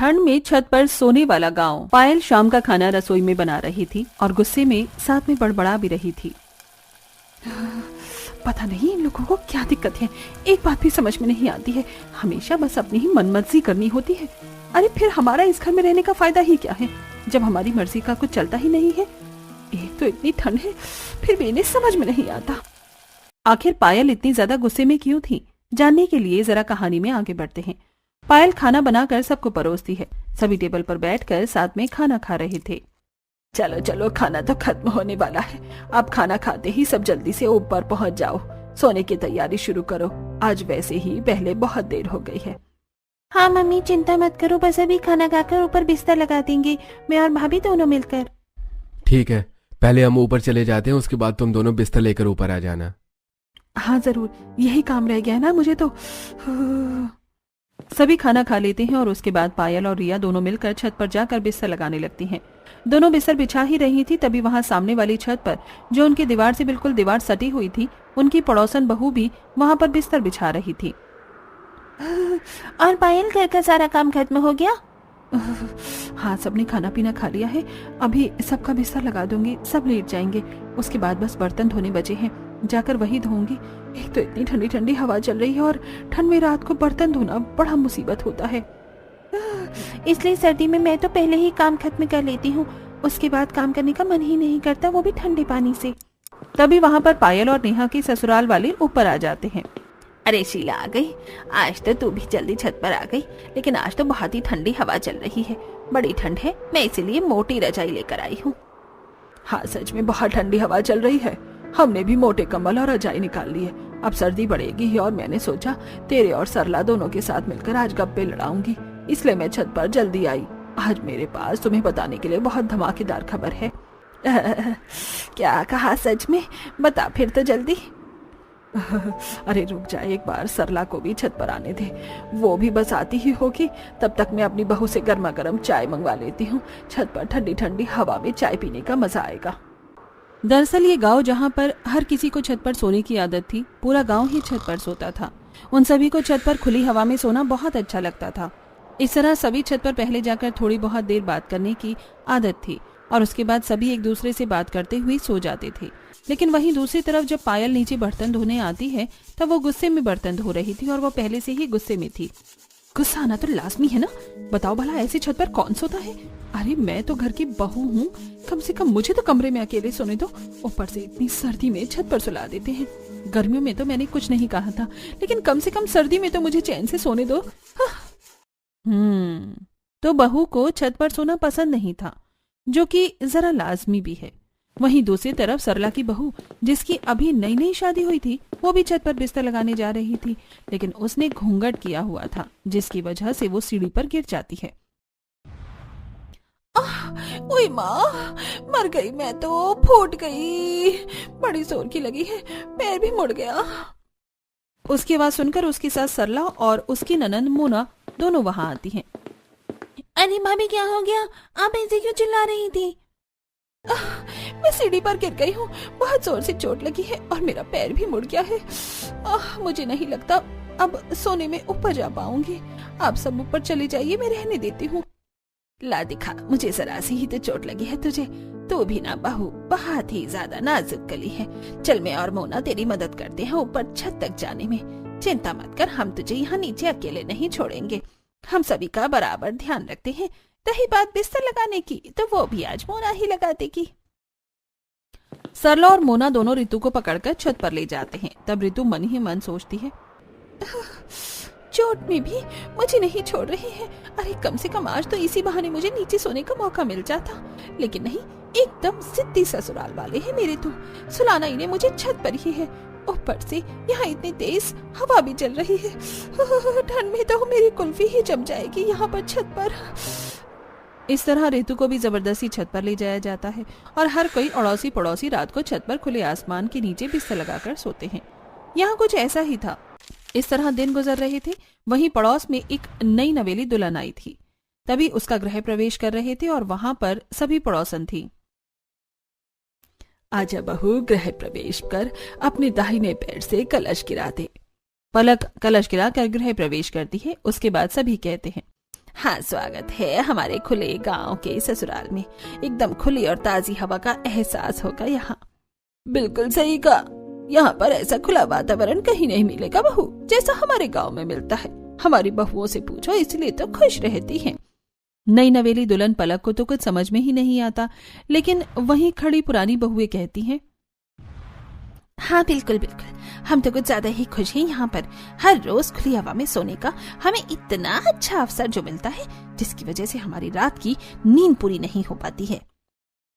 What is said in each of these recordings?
ठंड में छत पर सोने वाला गांव। पायल शाम का खाना रसोई में बना रही थी और गुस्से में साथ में बड़बड़ा भी रही थी। पता नहीं इन लोगों को क्या दिक्कत है, एक बात भी समझ में नहीं आती है, हमेशा बस अपनी ही मनमर्जी करनी होती है। अरे फिर हमारा इस घर में रहने का फायदा ही क्या है जब हमारी मर्जी का कुछ चलता ही नहीं है। एक तो इतनी ठंड है, फिर भी इन्हें समझ में नहीं आता। आखिर पायल इतनी ज्यादा गुस्से में क्यों थी, जानने के लिए जरा कहानी में आगे बढ़ते हैं। पायल खाना बनाकर सबको परोसती है। सभी टेबल पर बैठकर साथ में खाना खा रहे थे। चलो चलो, खाना तो खत्म होने वाला है, अब खाना खाते ही सब जल्दी से ऊपर पहुंच जाओ, सोने की तैयारी शुरू करो, आज वैसे ही पहले बहुत देर हो गई है। हाँ मम्मी, चिंता मत करो, बस अभी खाना खाकर ऊपर बिस्तर लगा देंगे, मैं और भाभी दोनों मिलकर। ठीक है, पहले हम ऊपर चले जाते हैं, उसके बाद तुम दोनों बिस्तर लेकर ऊपर आ जाना। हाँ जरूर, यही काम रह गया है ना मुझे तो। सभी खाना खा लेते हैं और उसके बाद पायल और रिया दोनों मिलकर छत पर जाकर बिस्तर लगाने लगती हैं। दोनों बिस्तर बिछा ही रही थी, तभी वहां सामने वाली छत पर, जो उनकी दीवार से बिल्कुल दीवार सटी हुई थी, उनकी पड़ोसन बहू भी वहां पर बिस्तर बिछा रही थी। और पायल, घर का सारा काम खत्म हो गया? हाँ, सबने खाना पीना खा लिया है, अभी सबका बिस्तर लगा दूंगी, सब लेट जाएंगे, उसके बाद बस बर्तन धोने बचे हैं, जाकर वही धोऊंगी। एक तो इतनी ठंडी ठंडी हवा चल रही है और ठंड में रात को बर्तन धोना बड़ा मुसीबत होता है। इसलिए सर्दी में मैं तो पहले ही काम खत्म कर लेती हूँ, उसके बाद काम करने का मन ही नहीं करता, वो भी ठंडे पानी से। तभी वहाँ पर पायल और नेहा के ससुराल वाले ऊपर आ जाते हैं। अरे शीला आ गई, आज तो तू भी जल्दी छत पर आ गई, लेकिन आज तो बहुत ही ठंडी हवा चल रही है, बड़ी ठंड है, मैं इसीलिए मोटी रजाई लेकर आई हूँ। हाँ सच में बहुत ठंडी हवा चल रही है, हमने भी मोटे कंबल और रजाई निकाल ली है, अब सर्दी बढ़ेगी और मैंने सोचा तेरे और सरला दोनों के साथ मिलकर आज गप्पे लड़ाऊंगी, इसलिए मैं छत पर जल्दी आई। आज मेरे पास तुम्हें बताने के लिए बहुत धमाकेदार खबर है। क्या कहा, सच में? बता फिर तो जल्दी। अरे रुक जा, एक बार सरला को भी छत पर आने दे, वो भी बस आती ही होगी, तब तक मैं अपनी बहू से गर्मा गर्म चाय मंगवा लेती हूँ, छत पर ठंडी ठंडी हवा में चाय पीने का मजा आएगा। दरअसल ये गांव जहाँ पर हर किसी को छत पर सोने की आदत थी, पूरा गांव ही छत पर सोता था। उन सभी को छत पर खुली हवा में सोना बहुत अच्छा लगता था। इस तरह सभी छत पर पहले जाकर थोड़ी बहुत देर बात करने की आदत थी और उसके बाद सभी एक दूसरे से बात करते हुए सो जाते थे। लेकिन वहीं दूसरी तरफ जब पायल नीचे बर्तन धोने आती है तब वो गुस्से में बर्तन धो रही थी और वो पहले से ही गुस्से में थी। गुस्सा आना तो लाजमी है ना, बताओ भला ऐसी छत पर कौन सोता है। अरे मैं तो घर की बहू हूँ, कम से कम मुझे तो कमरे में अकेले सोने दो, ऊपर से इतनी सर्दी में छत पर सुला देते हैं। गर्मियों में तो मैंने कुछ नहीं कहा था, लेकिन कम से कम सर्दी में तो मुझे चैन से सोने दो। तो बहू को छत पर सोना पसंद नहीं था, जो कि जरा लाजमी भी है। वहीं दूसरी तरफ सरला की बहू, जिसकी अभी नई नई शादी हुई थी, वो भी छत पर बिस्तर लगाने जा रही थी, लेकिन उसने घूंघट किया हुआ था, जिसकी वजह से वो सीढ़ी पर गिर जाती है। ओए माँ, मर गई मैं तो, फूट गई, बड़ी जोर की लगी है, पैर भी मुड़ गया। उसकी आवाज सुनकर उसकी सास सरला और उसकी ननंद मोना दोनों वहां आती हैं। अरे भाभी, क्या हो गया, आप ऐसे क्यों चिल्ला रही थी? मैं सीढ़ी पर गिर गई हूँ, बहुत जोर से चोट लगी है और मेरा पैर भी मुड़ गया है। मुझे नहीं लगता अब सोने में ऊपर जा पाऊंगी, आप सब ऊपर चले जाइए, मैं रहने देती हूँ। ला दिखा, मुझे जरा सी ही तो चोट लगी है तुझे, तू भी ना बहू बहुत ही ज्यादा नाजुक गली है। चल मैं और मोना तेरी मदद करते हैं ऊपर छत तक जाने में, चिंता मत कर, हम तुझे यहाँ नीचे अकेले नहीं छोड़ेंगे, हम सभी का बराबर ध्यान रखते हैं। रही बात बिस्तर लगाने की, तो वो भी आज मोना ही लगा देगी। सरला और मोना दोनों रितु को पकड़कर छत पर ले जाते हैं। तब रितु मन ही मन सोचती है, चोट में भी मुझे नहीं छोड़ रही है। अरे कम से कम आज तो इसी बहाने मुझे नीचे सोने का मौका मिल जाता, लेकिन नहीं, एकदम जिद्दी ससुराल वाले हैं मेरे तो, सुलाना इन्हें मुझे छत पर ही है, ऊपर से यहाँ इतनी तेज हवा भी चल रही है, ठंड में तो मेरी कुल्फी ही जम जाएगी यहाँ पर छत पर। इस तरह रितु को भी जबरदस्ती छत पर ले जाया जाता है और हर कोई अड़ोसी पड़ोसी रात को छत पर खुले आसमान के नीचे बिस्तर लगाकर सोते हैं। यहाँ कुछ ऐसा ही था। इस तरह दिन गुजर रहे थे। वहीं पड़ोस में एक नई नवेली दुल्हन आई थी। तभी उसका गृह प्रवेश कर रहे थे और वहां पर सभी पड़ोसन थी। आजा बहू, गृह प्रवेश कर अपने दाहिने पैर से कलश गिरा दे। पलक कलश गिरा कर गृह प्रवेश करती है। उसके बाद सभी कहते हैं, हाँ, स्वागत है हमारे खुले गांव के ससुराल में। एकदम खुली और ताजी हवा का एहसास होगा यहाँ। बिल्कुल सही कहा, यहाँ पर ऐसा खुला वातावरण कहीं नहीं मिलेगा बहू, जैसा हमारे गांव में मिलता है। हमारी बहुओं से पूछो, इसलिए तो खुश रहती हैं। नई नवेली दुल्हन पलक को तो कुछ समझ में ही नहीं आता, लेकिन वहीं खड़ी पुरानी बहुएं कहती हैं, हाँ बिल्कुल बिल्कुल, हम तो कुछ ज्यादा ही खुश हैं यहाँ पर। हर रोज खुली हवा में सोने का हमें इतना अच्छा अवसर जो मिलता है, जिसकी वजह से हमारी रात की नींद पूरी नहीं हो पाती है।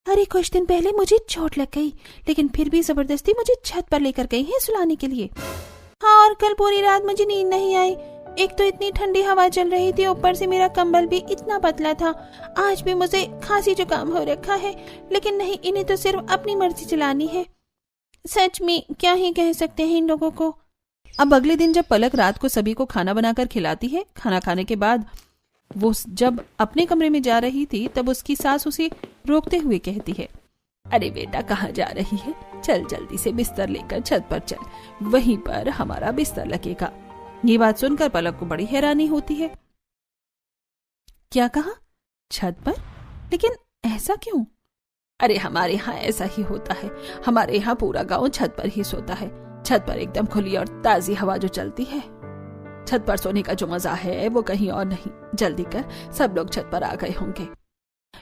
अरे कुछ दिन पहले मुझे चोट लग गई, लेकिन फिर भी जबरदस्ती मुझे छत पर लेकर गई है सुलाने के लिए। हाँ, और कल पूरी रात मुझे नींद नहीं आई। एक तो इतनी ठंडी हवा चल रही थी, ऊपर से मेरा कंबल भी इतना पतला था। आज भी मुझे खांसी जुकाम हो रखा है, लेकिन नहीं, इन्हें तो सिर्फ अपनी मर्जी चलानी है। सच में क्या ही कह सकते हैं इन लोगों को। अब अगले दिन जब पलक रात को सभी को खाना बनाकर खिलाती है, खाना खाने के बाद वो जब अपने कमरे में जा रही थी, तब उसकी सास उसे रोकते हुए कहती है, अरे बेटा कहाँ जा रही है? चल जल्दी से बिस्तर लेकर छत पर चल, वहीं पर हमारा बिस्तर लगेगा। ये बात सुनकर पलक को बड़ी हैरानी होती है। क्या कहा? छत पर? लेकिन ऐसा क्यों? अरे हमारे यहाँ ऐसा ही होता है। हमारे यहाँ पूरा गांव छत पर ही सोता है। छत पर एकदम खुली और ताजी हवा जो चलती है, छत पर सोने का जो मजा है वो कहीं और नहीं। जल्दी कर, सब लोग छत पर आ गए होंगे।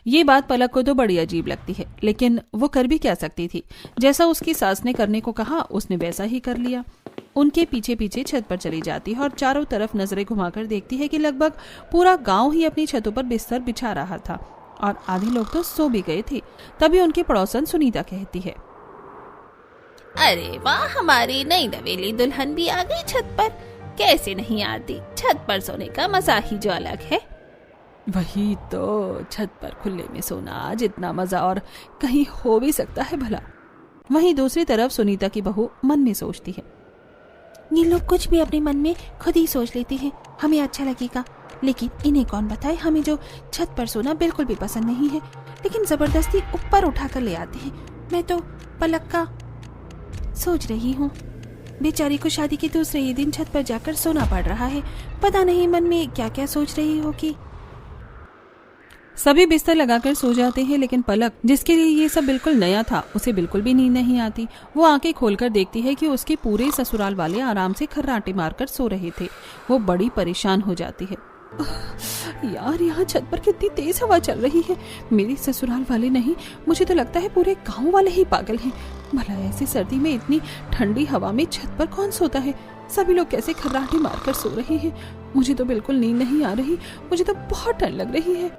ये बात पलक को तो बड़ी अजीब लगती है, लेकिन वो कर भी क्या सकती थी। जैसा उसकी सास ने करने को कहा, उसने वैसा ही कर लिया। उनके पीछे पीछे छत पर चली जाती है और चारों तरफ नजरें घुमाकर देखती है कि लगभग पूरा गांव ही अपनी छतों पर बिस्तर बिछा रहा था और आधे लोग तो सो भी गए थे। तभी उनकी पड़ोसन सुनीता कहती है, अरे वाह, हमारी नई नवेली दुल्हन भी आ गई छत पर। कैसे नहीं आती? छत पर सोने का मजा ही जो अलग है। वही तो, छत पर खुले में सोना जितना मजा और कहीं हो भी सकता है भला। वहीं दूसरी तरफ सुनीता की बहू मन में सोचती है, ये लोग कुछ भी अपने मन में खुद ही सोच लेते हैं, हमें अच्छा लगेगा, लेकिन इन्हें कौन बताए हमें जो छत पर सोना बिल्कुल भी पसंद नहीं है, लेकिन जबरदस्ती ऊपर उठाकर ले आते हैं। मैं तो पलक का सोच रही हूँ, बेचारी को शादी के दूसरे ही दिन छत पर जाकर सोना पड़ रहा है। पता नहीं मन में क्या क्या सोच रही होगी। सभी बिस्तर लगाकर सो जाते हैं, लेकिन पलक, जिसके लिए ये सब बिल्कुल नया था, उसे बिल्कुल भी नींद नहीं आती। वो आंखें खोलकर देखती है कि उसके पूरे ससुराल वाले आराम से खर्राटे मारकर सो रहे थे। वो बड़ी परेशान हो जाती है। यार, यहाँ छत पर कितनी तेज हवा चल रही है। मेरे ससुराल वाले नहीं, मुझे तो लगता है पूरे गांव वाले ही पागल हैं। भला ऐसी सर्दी में इतनी ठंडी हवा में छत पर कौन सोता है? सभी लोग कैसे खर्राटे मारकर सो रहे हैं? मुझे तो बिल्कुल नींद नहीं आ रही, मुझे तो बहुत ठंड लग रही है।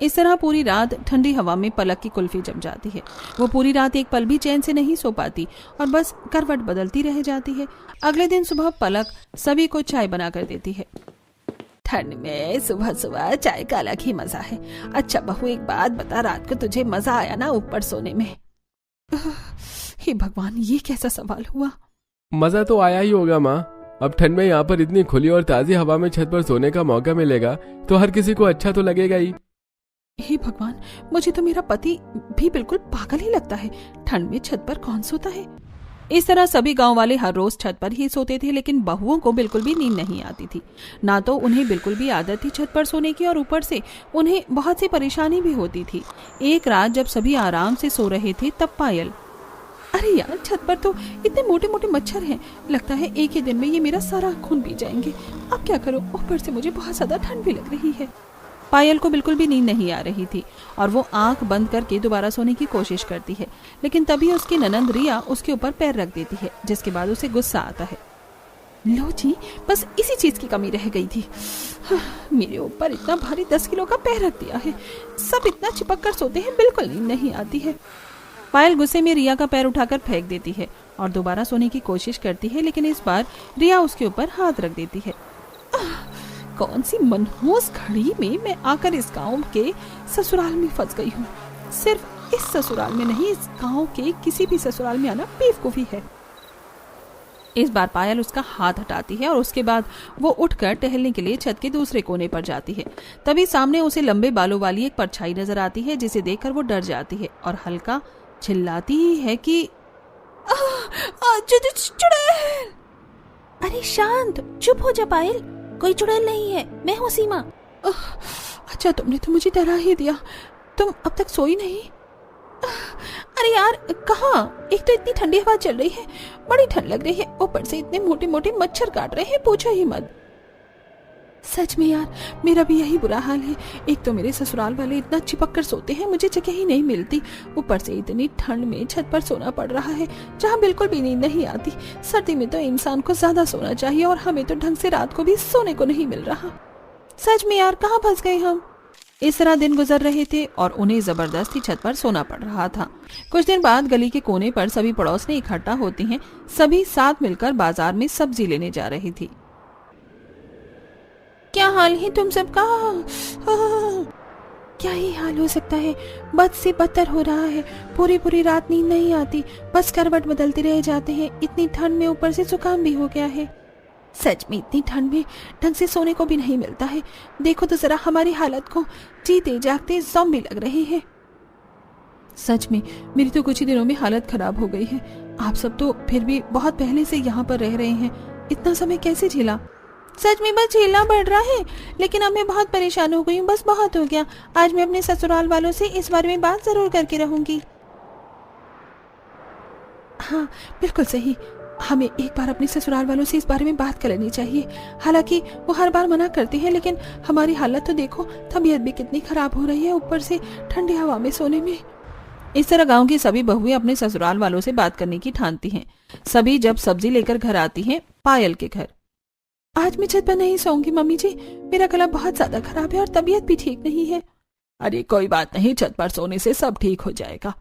इस तरह पूरी रात ठंडी हवा में पलक की कुल्फी जम जाती है। वो पूरी रात एक पल भी चैन से नहीं सो पाती और बस करवट बदलती रह जाती है। अगले दिन सुबह पलक सभी को चाय बनाकर देती है। ठंड में सुबह सुबह चाय का अलग ही मजा है। अच्छा बहू, एक बात बता, रात को तुझे मजा आया ना ऊपर सोने में? हे भगवान, ये कैसा सवाल हुआ? मजा तो आया ही होगा माँ। अब ठंड में यहाँ पर इतनी खुली और ताजी हवा में छत पर सोने का मौका मिलेगा तो हर किसी को अच्छा तो लगेगा ही। हे भगवान, मुझे तो मेरा पति भी बिल्कुल पागल ही लगता है। ठंड में छत पर कौन सोता है? इस तरह सभी गांव वाले हर रोज छत पर ही सोते थे, लेकिन बहुओं को बिल्कुल भी नींद नहीं आती थी। ना तो उन्हें बिल्कुल भी आदत थी छत पर सोने की, और ऊपर से उन्हें बहुत सी परेशानी भी होती थी। एक रात जब सभी आराम से सो रहे थे, तब पायल, अरे यार, छत पर तो इतने मोटे मोटे मच्छर हैं, लगता है एक ही दिन में ये मेरा सारा खून पी जाएंगे। अब क्या करूं? ऊपर से मुझे बहुत ज्यादा ठंड भी लग रही है। पायल को बिल्कुल भी नींद नहीं आ रही थी और वो आंख बंद करके दोबारा सोने की कोशिश करती है, लेकिन तभी उसकी ननंद रिया उसके ऊपर पैर रख देती है, जिसके बाद उसे गुस्सा आता है। लो जी, बस इसी चीज की कमी रह गई थी। मेरे ऊपर इतना भारी 10 किलो का पैर रख दिया है। सब इतना चिपक कर सोते हैं, बिल्कुल नींद नहीं आती है। पायल गुस्से में रिया का पैर उठाकर फेंक देती है और दोबारा सोने की कोशिश करती है, लेकिन इस बार रिया उसके ऊपर हाथ रख देती है। कौन सी मनहूस घड़ी में मैं आकर इस गांव के ससुराल में फंस गई हूँ। सिर्फ इस ससुराल में नहीं, इस गांव के किसी भी ससुराल में आना बेवकूफी है। इस बार पायल उसका हाथ हटाती है और उसके बाद वो उठकर टहलने के लिए छत के दूसरे कोने पर जाती है। तभी सामने उसे लंबे बालों वाली एक परछाई नजर आती है, जिसे देखकर वो डर जाती है और हल्का चिल्लाती ही है कि चुड़ैल। अरे शांत, चुप हो जा पायल, कोई चुड़ैल नहीं है, मैं हूँ सीमा। अच्छा तुमने तो मुझे डरा ही दिया। तुम अब तक सोई नहीं? अरे यार कहाँ, एक तो इतनी ठंडी हवा चल रही है, बड़ी ठंड लग रही है, ऊपर से इतने मोटे मोटे मच्छर काट रहे हैं, पूछो ही मत। सच में यार मेरा भी यही बुरा हाल है। एक तो मेरे ससुराल वाले इतना चिपक कर सोते हैं, मुझे जगह ही नहीं मिलती। ऊपर से इतनी ठंड में छत पर सोना पड़ रहा है जहाँ बिल्कुल भी नींद नहीं आती। सर्दी में तो इंसान को ज्यादा सोना चाहिए और हमें तो ढंग से रात को भी सोने को नहीं मिल रहा। सच में यार कहाँ फंस गए हम। इस तरह दिन गुजर रहे थे और उन्हें जबरदस्ती छत पर सोना पड़ रहा था। कुछ दिन बाद गली के कोने पर सभी पड़ोसनी इकट्ठा होती हैं। सभी साथ मिलकर बाजार में सब्जी लेने जा रही थी। क्या हाल है तुम सबका? क्या ही हाल हो सकता है, बद से बदतर हो रहा है। पूरी पूरी रात नींद नहीं आती, बस करवट बदलते रह जाते हैं। इतनी ठंड में ऊपर से जुकाम भी हो गया है। सच में इतनी ठंड में ढंग से सोने को भी नहीं मिलता है। देखो तो जरा हमारी हालत को, जीते जागते ज़ॉम्बी लग रहे हैं। सच में मेरी तो कुछ ही दिनों में हालत खराब हो गई है। आप सब तो फिर भी बहुत पहले से यहाँ पर रह रहे हैं, इतना समय कैसे झेला? सच में बस झेलना पड़ रहा है, लेकिन अब मैं बहुत परेशान हो गई हूँ। बस बहुत हो गया। आज मैं अपने ससुराल वालों से इस बारे में बात जरूर करके रहूंगी। हाँ बिल्कुल सही, हमें एक बार अपने ससुराल वालों से इस बारे में बात कर लेनी चाहिए। हालांकि वो हर बार मना करते हैं, लेकिन हमारी हालत तो देखो, तबीयत भी कितनी खराब हो रही है, ऊपर से ठंडी हवा में सोने में। इस तरह गांव की सभी बहुएं अपने ससुराल वालों से बात करने की ठानती हैं। सभी जब सब्जी लेकर घर आती हैं पायल के घर। आज मैं छत पर नहीं सोऊंगी मम्मी जी, मेरा गला बहुत ज्यादा खराब है और तबीयत भी ठीक नहीं है। अरे कोई बात नहीं, छत पर सोने से सब ठीक हो जाएगा।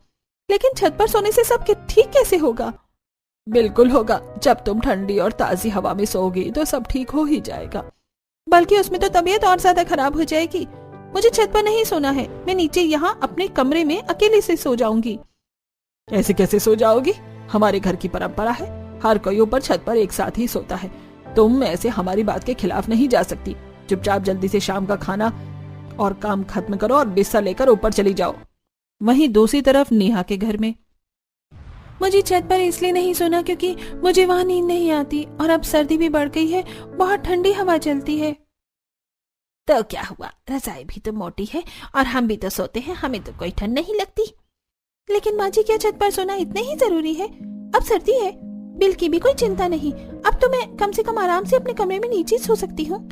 लेकिन छत पर सोने से सब ठीक कैसे होगा? बिल्कुल होगा, जब तुम ठंडी और ताजी हवा में सोओगी तो सब ठीक हो ही जाएगा। बल्कि उसमें तो तबीयत और ज्यादा खराब हो जाएगी। मुझे छत पर नहीं सोना है, मैं नीचे यहाँ अपने कमरे में अकेले से सो जाऊंगी। ऐसे कैसे सो जाओगी? हमारे घर की परंपरा है, हर कोई ऊपर छत पर एक साथ ही सोता है। तुम ऐसे हमारी बात के खिलाफ नहीं जा सकती। चुपचाप जल्दी से शाम का खाना और काम खत्म करो और बिस्तर लेकर ऊपर चली जाओ। वहीं दूसरी तरफ नेहा के घर में, मुझे छत पर इसलिए नहीं सोना क्योंकि मुझे वहां नींद नहीं आती और अब सर्दी भी बढ़ गई है, बहुत ठंडी हवा चलती है। तो क्या हुआ, रजाई भी तो मोटी है और हम भी तो सोते हैं, हमें तो कोई ठंड नहीं लगती। लेकिन माँ जी क्या छत पर सोना इतना ही जरूरी है? अब सर्दी है, बिल की भी कोई चिंता नहीं। अब तो मैं कम से कम आराम से अपने कमरे में नीचे सो सकती हूँ।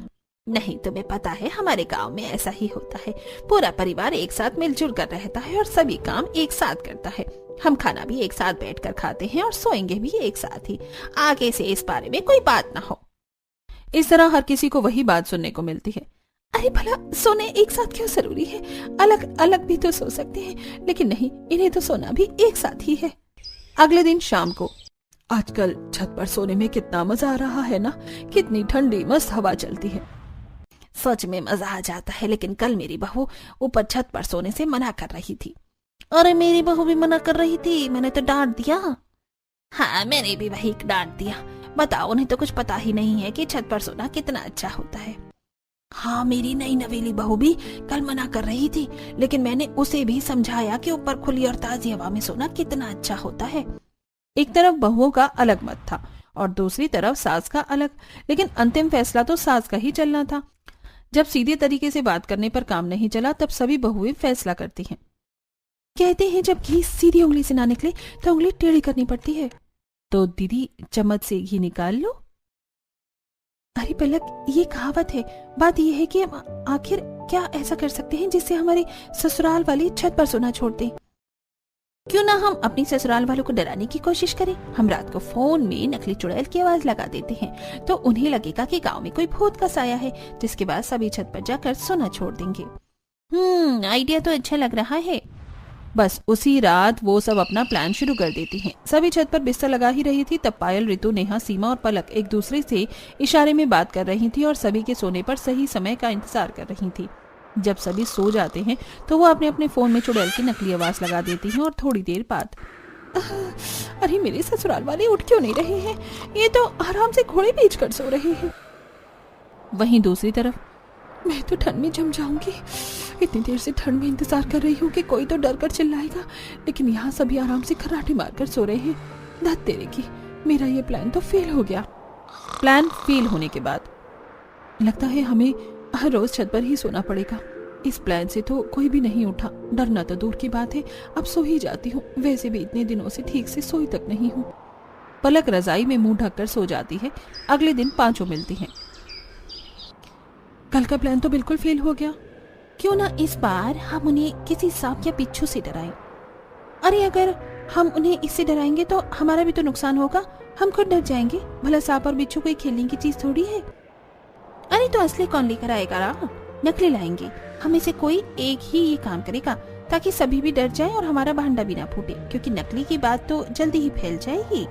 नहीं तुम्हें पता है हमारे गांव में ऐसा ही होता है। पूरा परिवार एक साथ मिलजुल कर रहता है और सभी काम एक साथ करता है। हम खाना भी एक साथ बैठकर खाते हैं और सोएंगे भी एक साथ ही। आगे से इस बारे में कोई बात ना हो। इस तरह हर किसी को वही बात सुनने को मिलती है। अरे भला सोने एक साथ क्यों जरूरी है? अलग अलग भी तो सो सकते हैं, लेकिन नहीं, इन्हें तो सोना भी एक साथ ही है। अगले दिन शाम को, आजकल छत पर सोने में कितना मजा आ रहा है ना, कितनी ठंडी मस्त हवा चलती है। सच में मजा आ जाता है, लेकिन कल मेरी बहू ऊपर छत पर सोने से मना कर रही थी। अरे मेरी बहू भी मना कर रही थी, मैंने तो डांट दिया। हाँ मैंने भी वही डांट दिया। बताओ, उन्हें तो कुछ पता ही नहीं है कि छत पर सोना कितना अच्छा होता है। हाँ मेरी नई नवेली बहू भी कल मना कर रही थी, लेकिन मैंने उसे भी समझाया कि ऊपर खुली और ताजी हवा में सोना कितना अच्छा होता है। एक तरफ बहुओं का अलग मत था और दूसरी तरफ सास का अलग, लेकिन अंतिम फैसला तो सास का ही चलना था। जब सीधे तरीके से बात करने पर काम नहीं चला, तब सभी बहुएं फैसला करती हैं। कहते हैं जब घी सीधी उंगली से ना निकले तो उंगली टेढ़ी करनी पड़ती है। तो दीदी चम्मच से घी निकाल लो। अरे पलक, ये कहावत है। बात यह है कि हम आखिर क्या ऐसा कर सकते हैं जिससे हमारे ससुराल वाले छत पर सोना छोड़ दें? क्यों ना हम अपनी ससुराल वालों को डराने की कोशिश करें। हम रात को फोन में नकली चुड़ैल की आवाज लगा देते हैं, तो उन्हें लगेगा कि गांव में कोई भूत का साया है, जिसके बाद सभी छत पर जाकर सोना छोड़ देंगे। आइडिया तो अच्छा लग रहा है। बस उसी रात वो सब अपना प्लान शुरू कर देती हैं। सभी छत पर बिस्तर लगा ही रही थी, तब पायल, ऋतु, नेहा, सीमा और पलक एक दूसरे से इशारे में बात कर रही थी और सभी के सोने पर सही समय का इंतजार कर रही थी। जब सभी सो जाते हैं तो वो अपने अपने फोन में चुड़ैल की नकली आवाज लगा देती हैं और थोड़ी देर बाद, अरे मेरे ससुराल वाले उठ क्यों नहीं रहे हैं? ये तो आराम से घोड़े बेच कर सो रहे हैं। वहीं दूसरी तरफ, मैं तो ठंड में जम जाऊंगी। इतनी देर से ठंड में इंतजार कर रही हूँ कि कोई तो डर कर चिल्लाएगा, लेकिन यहाँ सभी आराम से खर्राटे मारकर सो रहे हैं। धत तेरे की, मेरा ये प्लान तो फेल हो गया। प्लान फेल होने के बाद लगता है हमें हर रोज छत पर ही सोना पड़ेगा। इस प्लान से तो कोई भी नहीं उठा। डरना तो दूर की बात है, अब सो ही जाती हूँ। वैसे भी इतने दिनों से ठीक से सोई तक नहीं हूँ। पलक रजाई में मुंह ढककर सो जाती है। अगले दिन पांचों मिलती हैं। कल का प्लान तो बिल्कुल फेल हो गया। क्यों ना इस बार हम उन्हें किसी सांप या बिच्छू से डराएं। अरे अगर हम उन्हें इससे डराएंगे तो हमारा भी तो नुकसान होगा। हम खुद डर जाएंगे। भला सांप और बिच्छू कोई खेलने की चीज थोड़ी है। अरे तो असली कौन लेकर आएगा रा? नकली लाएंगे। हम में से कोई एक ही ये काम करेगा ताकि सभी भी डर जाएं और हमारा भांडा भी ना फूटे, क्योंकि नकली की बात तो जल्दी ही फैल जाएगी।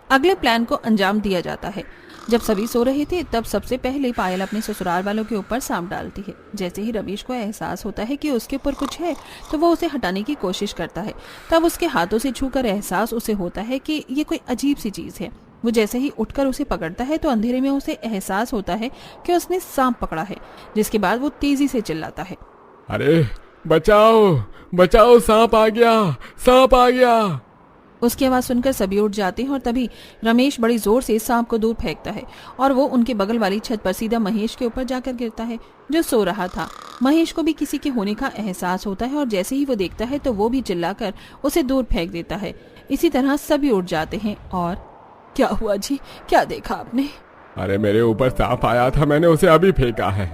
अगले प्लान को अंजाम दिया जाता है। जब सभी सो रहे थे तब सबसे पहले पायल अपने ससुराल वालों के ऊपर सांप डालती है। जैसे ही रमेश को एहसास होता है कि उसके ऊपर कुछ है तो वो उसे हटाने की कोशिश करता है। तब उसके हाथों से छूकर एहसास उसे होता है कि ये कोई अजीब सी चीज है। वो जैसे ही उठकर उसे पकड़ता है तो अंधेरे में उसे एहसास होता है कि उसने सांप पकड़ा है। जिसके बाद वो तेजी से चिल्लाता है, अरे बचाओ बचाओ, सांप आ गया, सांप आ गया। उसकी आवाज सुनकर सभी उठ जाते हैं और तभी रमेश बड़ी जोर से सांप को दूर फेंकता है और वो उनके बगल वाली छत पर सीधा महेश के ऊपर जाकर गिरता है, जो सो रहा था। महेश को भी किसी के होने का एहसास होता है और जैसे ही वो देखता है तो वो भी चिल्लाकर उसे दूर फेंक देता है। इसी तरह सभी उठ जाते हैं। और क्या हुआ जी, क्या देखा आपने? अरे मेरे ऊपर सांप आया था, मैंने उसे अभी फेंका है।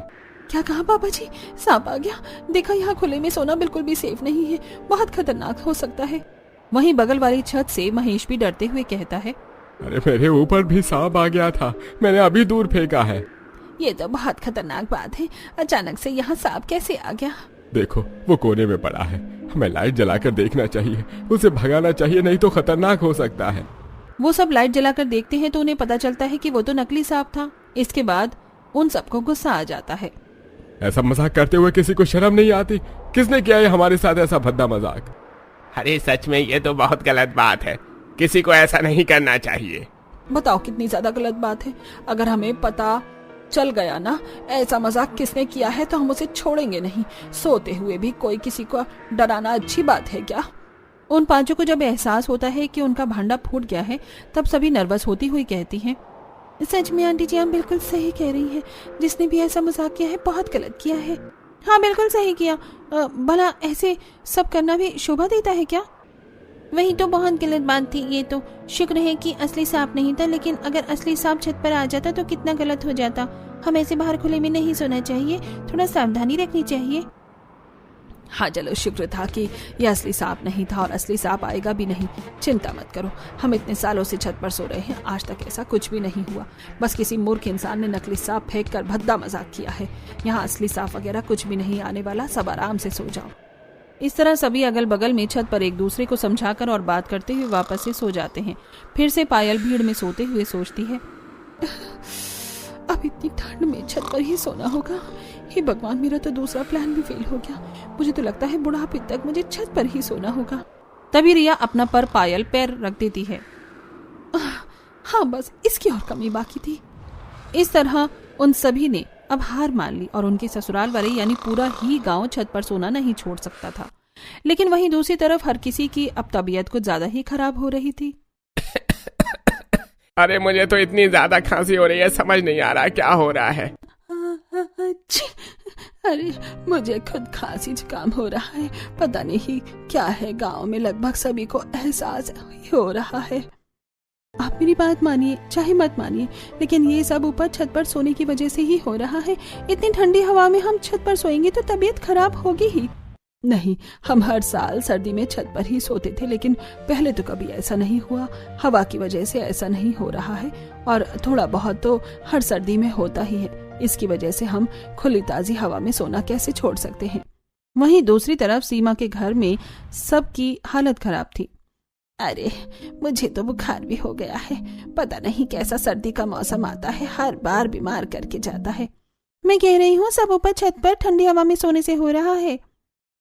क्या कहा पापा जी? सांप आ गया? देखा, यहाँ खुले में सोना बिल्कुल भी सेफ नहीं है, बहुत खतरनाक हो सकता है। वहीं बगल वाली छत से महेश भी डरते हुए कहता है, अरे मेरे ऊपर भी सांप आ गया था, मैंने अभी दूर फेंका है। ये तो बहुत खतरनाक बात है। अचानक से यहाँ सांप कैसे आ गया? देखो वो कोने में पड़ा है, हमें लाइट जलाकर देखना चाहिए, उसे भगाना चाहिए, नहीं तो खतरनाक हो सकता है। वो सब लाइट जलाकर देखते हैं तो उन्हें पता चलता है कि वो तो नकली सांप था। इसके बाद उन सबको गुस्सा आ जाता है। ऐसा मजाक करते हुए किसी को शर्म नहीं आती? किसने किया है हमारे साथ ऐसा भद्दा मजाक? अरे सच में ये तो बहुत गलत बात है, किसी को ऐसा नहीं करना चाहिए। बताओ कितनी ज्यादा गलत बात है। अगर हमें पता चल गया ना ऐसा मजाक किसने किया है तो हम उसे छोड़ेंगे नहीं। सोते हुए भी कोई किसी को डराना अच्छी बात है क्या? उन पांचों को जब एहसास होता है कि उनका भांडा फूट गया है तब सभी नर्वस होती हुई कहती हैं, सच में आंटी जी आप बिल्कुल सही कह रही हैं। जिसने भी ऐसा मजाक किया है बहुत गलत किया है। हाँ बिल्कुल सही किया। भला ऐसे सब करना भी शोभा देता है क्या? वही तो बहुत गलत बात थी। ये तो शुक्र है कि असली सांप नहीं था, लेकिन अगर असली सांप छत पर आ जाता तो कितना गलत हो जाता। हमें ऐसे बाहर खुले में नहीं सोना चाहिए, थोड़ा सावधानी रखनी चाहिए। हाँ चलो, शुक्र था कि यह असली सांप नहीं था और असली सांप आएगा भी नहीं। चिंता मत करो, हम इतने सालों से छत पर सो रहे हैं, आज तक ऐसा कुछ भी नहीं हुआ। बस किसी मूर्ख इंसान ने नकली सांप फेंक कर भद्दा मजाक किया है। यहाँ असली सांप वगैरह कुछ भी नहीं आने वाला, सब आराम से सो जाओ। इस तरह सभी अगल बगल में छत पर एक दूसरे को समझाकर और बात करते हुए वापस से सो जाते हैं। फिर से पायल भीड़ में सोते हुए सोचती है, अब इतनी ठंड में छत पर ही सोना होगा। हे भगवान, मेरा तो दूसरा प्लान भी फेल हो गया। मुझे तो लगता है बुढ़ापे तक मुझे छत पर ही सोना होगा। तभी रिया अपना पर पायल पैर रख देती है। हाँ बस इसकी और कमी बाकी थी। इस तरह उन सभी ने अब हार मान ली और उनके ससुराल वाले यानी पूरा ही गांव छत पर सोना नहीं छोड़ सकता था। लेकिन वहीं दूसरी तरफ हर किसी की अब तबीयत कुछ ज्यादा ही खराब हो रही थी। अरे मुझे तो इतनी ज्यादा खांसी हो रही है, समझ नहीं आ रहा क्या हो रहा है। अरे मुझे खुद खांसी जुकाम हो रहा है, पता नहीं क्या है। गांव में लगभग सभी को एहसास हो रहा है। आप मेरी बात मानिए चाहे मत मानिए, लेकिन ये सब ऊपर छत पर सोने की वजह से ही हो रहा है। इतनी ठंडी हवा में हम छत पर सोएंगे तो तबीयत खराब होगी ही। नहीं, हम हर साल सर्दी में छत पर ही सोते थे, लेकिन पहले तो कभी ऐसा नहीं हुआ। हवा की वजह से ऐसा नहीं हो रहा है और थोड़ा बहुत तो हर सर्दी में होता ही है। इसकी वजह से हम खुली ताजी हवा में सोना कैसे छोड़ सकते हैं। वहीं दूसरी तरफ सीमा के घर में सबकी हालत खराब थी। अरे मुझे तो बुखार भी हो गया है, पता नहीं कैसा सर्दी का मौसम आता है, हर बार बीमार करके जाता है। मैं कह रही हूँ सब ऊपर छत पर ठंडी हवा में सोने से हो रहा है।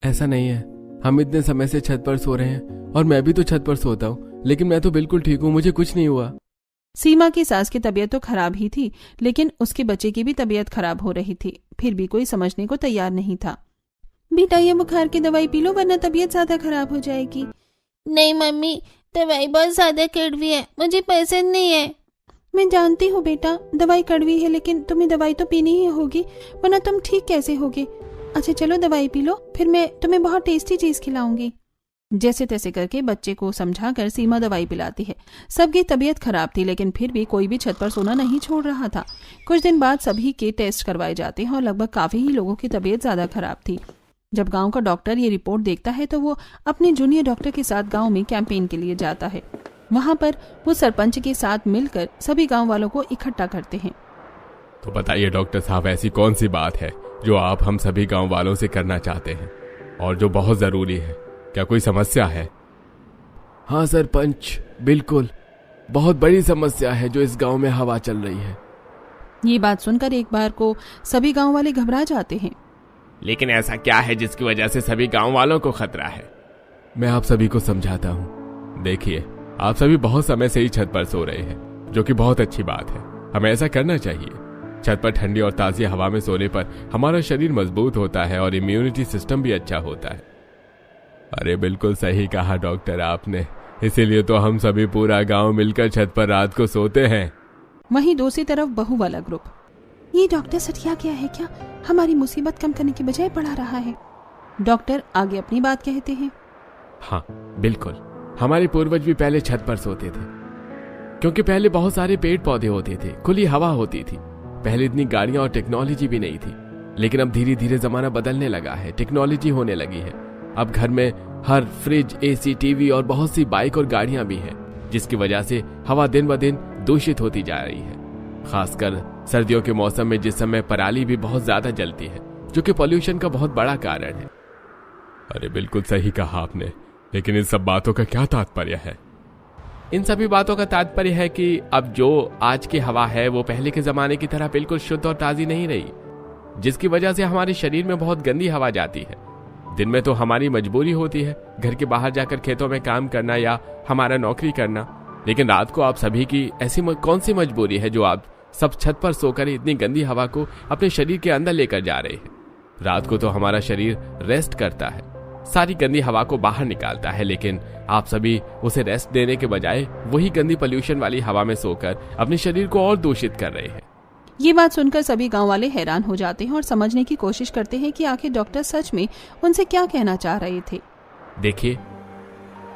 ऐसा नहीं है, हम इतने समय से छत पर सो रहे हैं और मैं भी तो छत पर सोता हूँ, लेकिन मैं तो बिल्कुल ठीक हूँ, मुझे कुछ नहीं हुआ। सीमा की सास की तबीयत तो खराब ही थी, लेकिन उसके बच्चे की भी तबीयत खराब हो रही थी। फिर भी कोई समझने को तैयार नहीं था। बेटा ये बुखार की दवाई पी लो वरना तबीयत ज्यादा खराब हो जाएगी। नहीं मम्मी, दवाई बहुत ज्यादा कड़वी है, मुझे पसंद नहीं है। मैं जानती हूँ बेटा, दवाई कड़वी है, लेकिन तुम्हें दवाई तो पीनी ही होगी, वरना तुम ठीक कैसे होगे। अच्छा चलो दवाई पी लो, फिर मैं तुम्हें बहुत टेस्टी चीज खिलाऊंगी। जैसे तैसे करके बच्चे को समझाकर सीमा दवाई पिलाती है। सबकी तबीयत खराब थी, लेकिन फिर भी कोई भी छत पर सोना नहीं छोड़ रहा था। कुछ दिन बाद सभी के टेस्ट करवाए जाते हैं और लगभग काफी ही लोगों की तबीयत ज्यादा खराब थी। जब गांव का डॉक्टर ये रिपोर्ट देखता है तो वो अपने जूनियर डॉक्टर के साथ गांव में कैंपेन के लिए जाता है। वहां पर वो सरपंच के साथ मिलकर सभी गांव वालों को इकट्ठा करते हैं। तो बताइए डॉक्टर साहब, ऐसी कौन सी बात है जो आप हम सभी गांव वालों से करना चाहते हैं और जो बहुत जरूरी है? क्या कोई समस्या है? हाँ सरपंच, बिल्कुल बहुत बड़ी समस्या है जो इस गांव में हवा चल रही है। ये बात सुनकर एक बार को सभी गांव वाले घबरा जाते हैं। लेकिन ऐसा क्या है जिसकी वजह से सभी गांव वालों को खतरा है? मैं आप सभी को समझाता हूँ। देखिए, आप सभी बहुत समय से ही छत पर सो रहे हैं, जो कि बहुत अच्छी बात है। हमें ऐसा करना चाहिए। छत पर ठंडी और ताजी हवा में सोने पर हमारा शरीर मजबूत होता है और इम्यूनिटी सिस्टम भी अच्छा होता है। अरे बिल्कुल सही कहा डॉक्टर आपने, इसीलिए तो हम सभी पूरा गांव मिलकर छत पर रात को सोते हैं। वहीं दूसरी तरफ बहू वाला ग्रुप, ये डॉक्टर सटिया गया है क्या? हमारी मुसीबत कम करने की बजाय बढ़ा रहा है। डॉक्टर आगे अपनी बात कहते हैं। हाँ बिल्कुल, हमारे पूर्वज भी पहले छत पर सोते थे, क्योंकि पहले बहुत सारे पेड़ पौधे होते थे, खुली हवा होती थी। पहले इतनी गाड़ियां और टेक्नोलॉजी भी नहीं थी, लेकिन अब धीरे धीरे जमाना बदलने लगा है, टेक्नोलॉजी होने लगी है। अब घर में हर फ्रिज, एसी, टीवी और बहुत सी बाइक और गाड़ियां भी हैं, जिसकी वजह से हवा दिन ब दिन दूषित होती जा रही है। खासकर सर्दियों के मौसम में, जिस समय पराली भी बहुत ज्यादा जलती है, जो कि पॉल्यूशन का बहुत बड़ा कारण है। अरे बिल्कुल सही कहा आपने, लेकिन इन सब बातों का क्या तात्पर्य है? इन सभी बातों का तात्पर्य है कि अब जो आज की हवा है वो पहले के जमाने की तरह बिल्कुल शुद्ध और ताजी नहीं रही, जिसकी वजह से हमारे शरीर में बहुत गंदी हवा जाती है। दिन में तो हमारी मजबूरी होती है घर के बाहर जाकर खेतों में काम करना या हमारा नौकरी करना, लेकिन रात को आप सभी की ऐसी कौन सी मजबूरी है जो आप सब छत पर सोकर इतनी गंदी हवा को अपने शरीर के अंदर लेकर जा रहे हैं? रात को तो हमारा शरीर रेस्ट करता है, सारी गंदी हवा को बाहर निकालता है, लेकिन आप सभी उसे रेस्ट देने के बजाय वही गंदी पोल्यूशन वाली हवा में सोकर अपने शरीर को और दूषित कर रहे हैं। ये बात सुनकर सभी गांव वाले हैरान हो जाते हैं और समझने की कोशिश करते हैं कि आखिर डॉक्टर सच में उनसे क्या कहना चाह रहे थे। देखिए,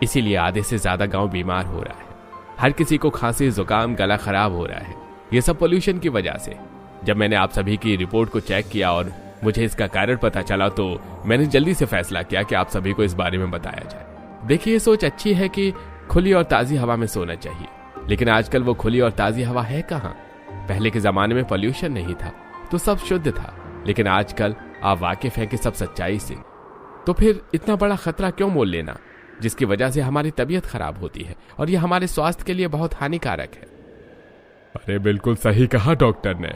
इसीलिए आधे से ज्यादा गांव बीमार हो रहा है। हर किसी को खांसी, जुकाम, गला खराब हो रहा है, ये सब पोल्यूशन की वजह से। जब मैंने आप सभी की रिपोर्ट को चेक किया और मुझे इसका कारण पता चला, तो मैंने जल्दी से फैसला किया कि आप सभी को इस बारे में बताया जाए। देखिए, ये सोच अच्छी है कि खुली और ताजी हवा में सोना चाहिए, लेकिन आजकल वो खुली और ताजी हवा है कहाँ? पहले के जमाने में पोल्यूशन नहीं था तो सब शुद्ध था, लेकिन आजकल आप वाकिफ हैं कि सब सच्चाई से। तो फिर इतना बड़ा खतरा क्यों मोल लेना, जिसकी वजह से हमारी तबीयत खराब होती है और ये हमारे स्वास्थ्य के लिए बहुत हानिकारक है। अरे बिल्कुल सही कहा डॉक्टर ने।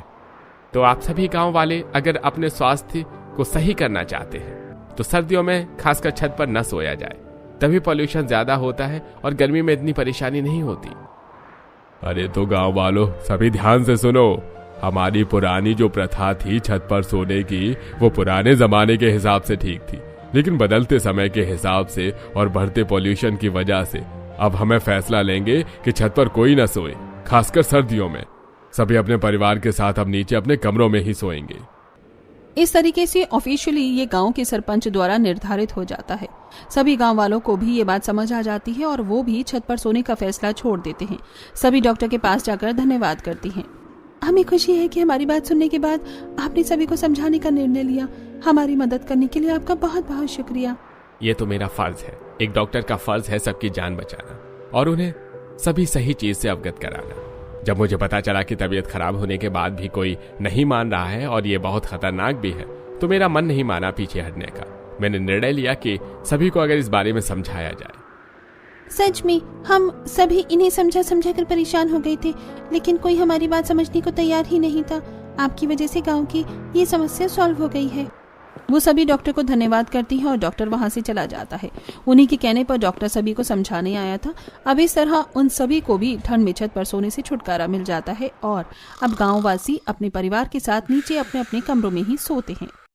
तो आप सभी गांव वाले अगर अपने स्वास्थ्य को सही करना चाहते हैं तो सर्दियों में खासकर छत पर न सोया जाए, तभी पोल्यूशन ज्यादा होता है और गर्मी में इतनी परेशानी नहीं होती। अरे तो गांव वालों, सभी ध्यान से सुनो। हमारी पुरानी जो प्रथा थी छत पर सोने की, वो पुराने जमाने के हिसाब से ठीक थी, लेकिन बदलते समय के हिसाब से और बढ़ते पोल्यूशन की वजह से अब हमें फैसला लेंगे कि छत पर कोई न सोए, खासकर सर्दियों में। सभी अपने परिवार के साथ अब नीचे अपने कमरों में ही सोएंगे। इस तरीके से ऑफिशियली ये गांव के सरपंच द्वारा निर्धारित हो जाता है। सभी गांव वालों को भी ये बात समझ आ जाती है और वो भी छत पर सोने का फैसला छोड़ देते हैं। सभी डॉक्टर के पास जाकर धन्यवाद करती हैं। हमें खुशी है कि हमारी बात सुनने के बाद आपने सभी को समझाने का निर्णय लिया। हमारी मदद करने के लिए आपका बहुत बहुत शुक्रिया। ये तो मेरा फर्ज है, एक डॉक्टर का फर्ज है सबकी जान बचाना और उन्हें सभी सही चीज से अवगत कराना। जब मुझे पता चला कि तबीयत खराब होने के बाद भी कोई नहीं मान रहा है और ये बहुत खतरनाक भी है, तो मेरा मन नहीं माना पीछे हटने का। मैंने निर्णय लिया कि सभी को अगर इस बारे में समझाया जाए। सच में हम सभी इन्हें समझा कर परेशान हो गए थे, लेकिन कोई हमारी बात समझने को तैयार ही नहीं था। आपकी वजह से गांव की ये समस्या सॉल्व हो गई है। वो सभी डॉक्टर को धन्यवाद करती हैं और डॉक्टर वहां से चला जाता है। उन्हीं के कहने पर डॉक्टर सभी को समझाने आया था। अब इस तरह उन सभी को भी ठंड में छत पर सोने से छुटकारा मिल जाता है और अब गांववासी अपने परिवार के साथ नीचे अपने अपने कमरों में ही सोते हैं।